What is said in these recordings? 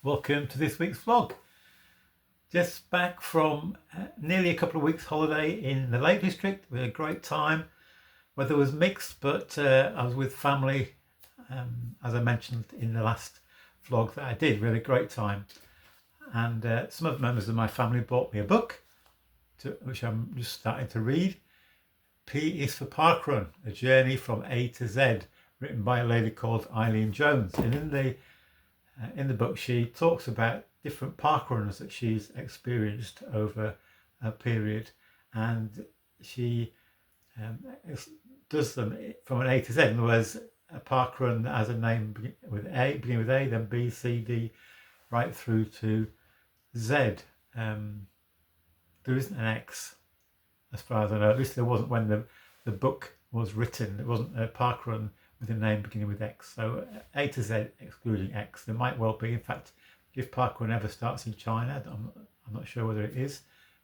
Welcome to this week's vlog. Just back from nearly a couple of weeks holiday in the Lake District. We had a great time. Weather was mixed, but I was with family, as I mentioned in the last vlog that I did. We had a great time, and some of the members of my family bought me a book, which I'm just starting to read. P is for Parkrun, a journey from A to Z, written by a lady called Eileen Jones. And in the book, she talks about different parkruns that she's experienced over a period, and she does them from an A to Z. In other words, a parkrun that has a name beginning with A, then B, C, D, right through to Z. There isn't an X, as far as I know. At least there wasn't when the book was written. It wasn't a parkrun with a name beginning with X. So A to Z excluding X. There might well be. In fact, if parkrun ever starts in China, I'm not sure whether it is.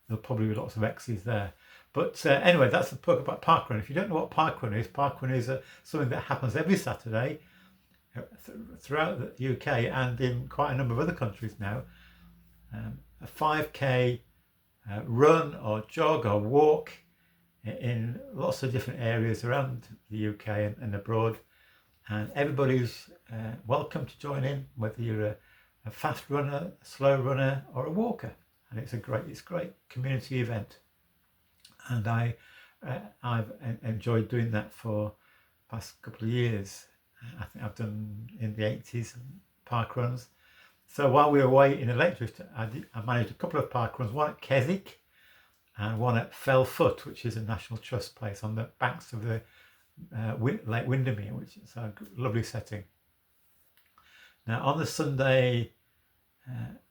There'll probably be lots of X's there. But anyway, that's the book about parkrun. If you don't know what parkrun is something that happens every Saturday throughout the UK and in quite a number of other countries now. A 5K run or jog or walk in lots of different areas around the UK and abroad, and everybody's welcome to join in, whether you're a fast runner, a slow runner, or a walker. And it's a great community event, and I've enjoyed doing that for the past couple of years. I think I've done in the 80s park runs. So while we were away in the Lake District, I managed a couple of park runs, one at Keswick and one at Fell Foot, which is a National Trust place on the banks of the Lake Windermere, which is a lovely setting. Now on the Sunday,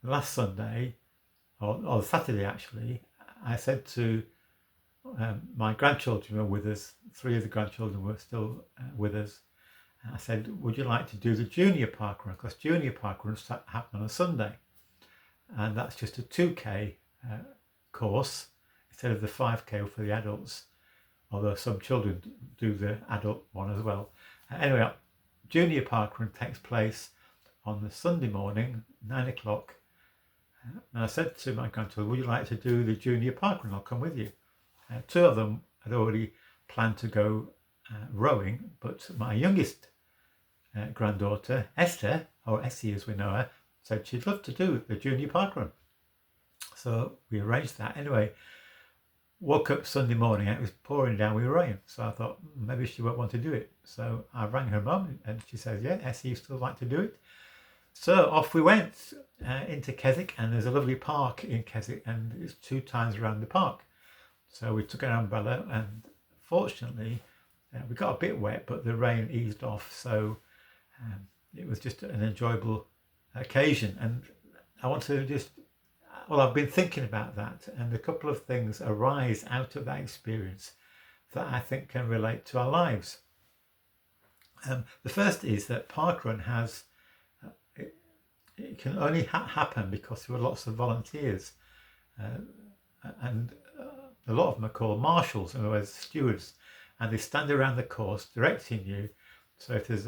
last Sunday, or Saturday actually, I said to my grandchildren who were with us, 3 of the grandchildren were still with us, I said, would you like to do the junior park run? Because junior park runs happen on a Sunday, and that's just a 2K course instead of the 5K for the adults, although some children do the adult one as well. Anyway, junior parkrun takes place on the Sunday morning, 9 o'clock. And I said to my grandchildren, would you like to do the junior parkrun? I'll come with you. 2 of them had already planned to go rowing, but my youngest granddaughter, Esther, or Essie as we know her, said she'd love to do the junior parkrun. So we arranged that. Anyway, woke up Sunday morning and it was pouring down with rain, so I thought maybe she won't want to do it. So I rang her mum and she says, yeah, Essie, you still like to do it? So off we went into Keswick, and there's a lovely park in Keswick, and it's 2 times around the park. So we took an umbrella, and fortunately we got a bit wet, but the rain eased off, so it was just an enjoyable occasion. And I want to I've been thinking about that, and a couple of things arise out of that experience that I think can relate to our lives. The first is that parkrun has, it can only happen because there are lots of volunteers, and a lot of them are called marshals, in other words, stewards, and they stand around the course directing you. So if there's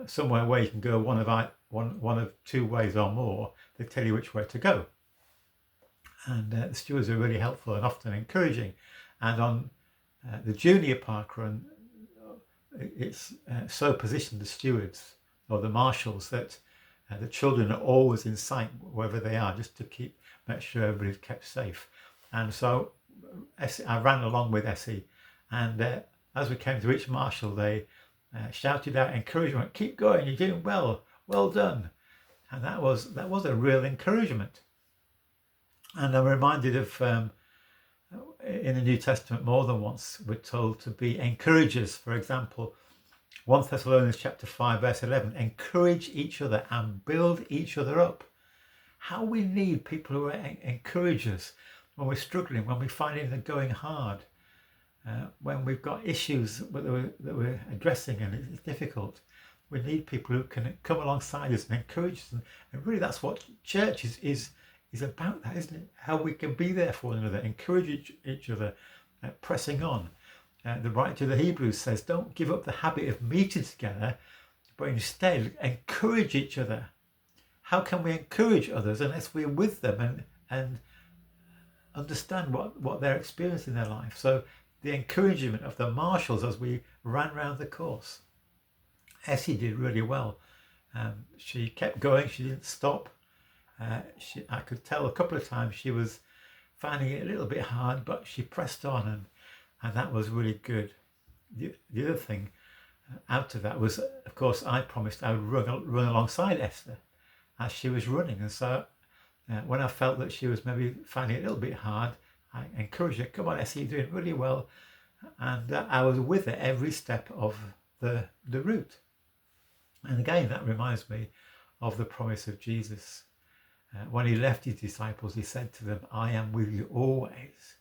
somewhere where you can go one of 2 ways or more, they tell you which way to go. And the stewards are really helpful and often encouraging. And on the junior parkrun, it's so positioned, the stewards or the marshals, that the children are always in sight wherever they are, just to make sure everybody's kept safe. And so I ran along with Essie, and as we came to each marshal, they shouted out encouragement, keep going, you're doing well, well done. And that was a real encouragement. And I'm reminded of in the New Testament, more than once we're told to be encouragers. For example, 1 Thessalonians chapter 5 verse 11, encourage each other and build each other up. How we need people who are encouragers when we're struggling, when we're finding it going hard, when we've got issues that we're addressing and it's difficult. We need people who can come alongside us and encourage us. And really that's what church is about, that, isn't it? How we can be there for one another, encourage each other, pressing on. The writer to the Hebrews says, don't give up the habit of meeting together, but instead encourage each other. how can we encourage others unless we're with them and understand what they're experiencing in their life? So the encouragement of the marshals as we ran round the course. Essie did really well. She kept going. She didn't stop. I could tell a couple of times she was finding it a little bit hard, but she pressed on, and that was really good. The other thing out of that was, of course, I promised I would run alongside Esther as she was running, and so when I felt that she was maybe finding it a little bit hard, I encouraged her, come on Essie, you're doing really well, and I was with her every step of the route. And again, that reminds me of the promise of Jesus. When he left his disciples, he said to them, I am with you always.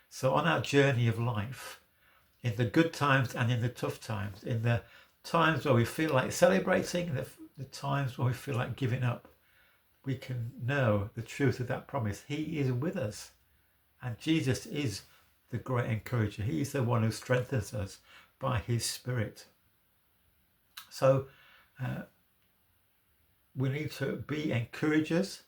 So on our journey of life, in the good times and in the tough times, in the times where we feel like celebrating, the times where we feel like giving up, we can know the truth of that promise. He is with us. And Jesus is the great encourager. He is the one who strengthens us by his Spirit. So we need to be encouragers.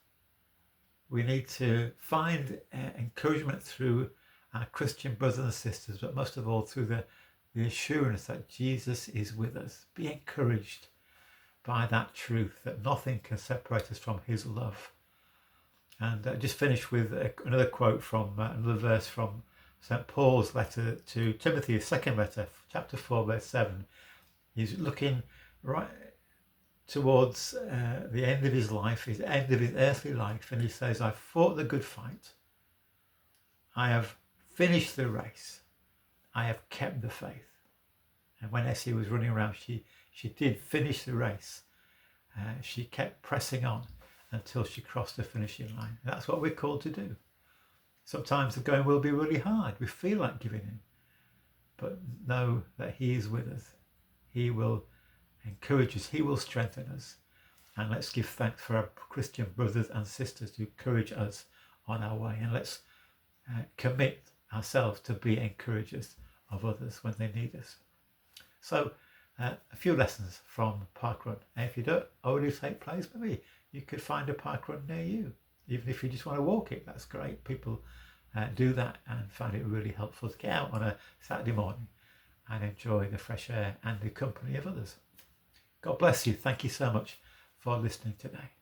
We need to find encouragement through our Christian brothers and sisters, but most of all through the assurance that Jesus is with us. Be encouraged by that truth, that nothing can separate us from his love. And just finish with another quote from another verse from St. Paul's letter to Timothy, his second letter, chapter 4, verse 7. He's looking right towards the end of his life, his end of his earthly life, and he says, I've fought the good fight. I have finished the race. I have kept the faith. And when Essie was running around, she did finish the race. She kept pressing on until she crossed the finishing line. And that's what we're called to do. Sometimes the going will be really hard. We feel like giving in. But know that he is with us. He will encourage us. He will strengthen us. And let's give thanks for our Christian brothers and sisters who encourage us on our way. And let's commit ourselves to be encouragers of others when they need us. So a few lessons from parkrun. And if you don't already take place, maybe you could find a parkrun near you. Even if you just want to walk it, that's great. People do that and find it really helpful to get out on a Saturday morning and enjoy the fresh air and the company of others. God bless you. Thank you so much for listening today.